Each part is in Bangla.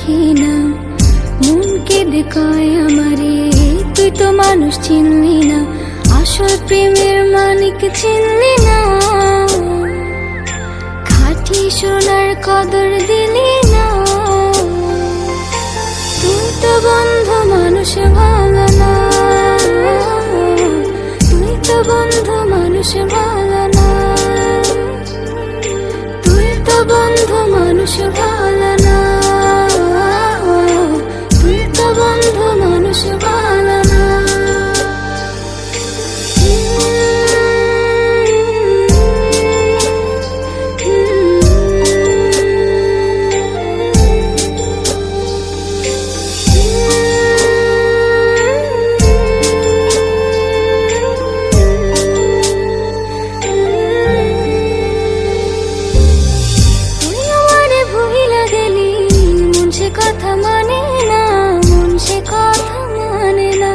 রাখি না। মন কেঁদে কয় আমারে তুই তো মানুষ চিনলি না, আসল প্রেমের মানিক চিনলি না। খাঁটি সোনার কদর দিলি না, তুই তো বন্ধু মানুষ ভালো না, তুই তো বন্ধু মানুষ ভালো না, তুই তো বন্ধু মানুষ ভালো না, তুই তো বন্ধু মানুষ ভালো না। কথা মানে না, মন সে কথা মানে না,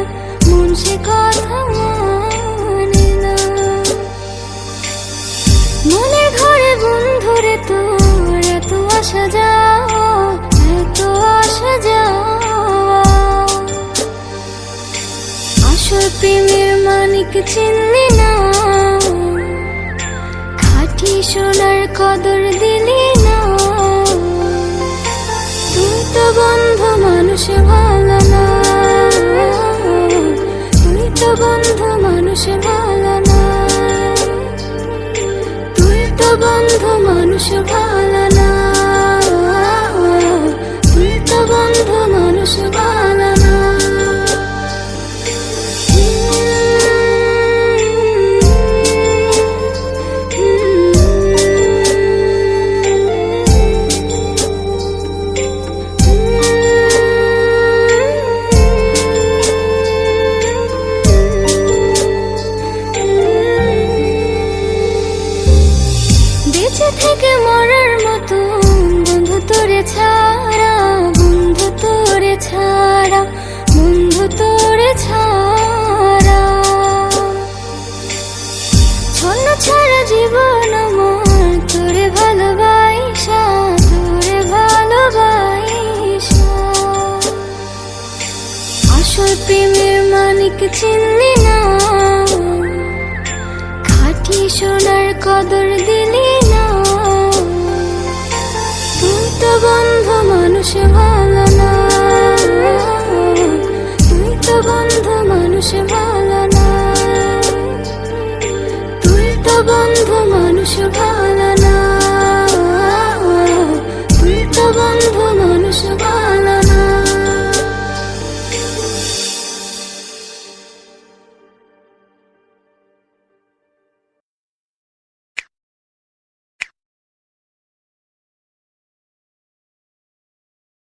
মন সে কথা মানে না। মনের ঘরে বন্ধুরে তোর এত আসা যাওয়া, এত আসা যাওয়া। আসল প্রেমের মানিক চিনলি না, খাঁটি সোনার কদর দিলি না। তুই তো বন্ধু মানুষ ভালো না, তুই তো বন্ধু মানুষ ভালো না, তুই তো বন্ধু মানুষ ভালো না, তুই তো বন্ধু মানুষ ভালো না। বেঁচে থেকে মরার মতো বন্ধু তোরে ছাড়া, বন্ধু তোরে ছাড়া, বন্ধু তোরে ছাড়া। ছন্ন ছাড়া জীবন আমার তোরে ভালোবাসা, তোরে ভালোবাসা। আসল প্রেমের মানিক চিনলি না, খাঁটি সোনার কদর দিলি না। তুই তো বন্ধু মানুষ ভালো না, তুই তো বন্ধু মানুষ ভালো না, তুই তো বন্ধু মানুষ ভালো।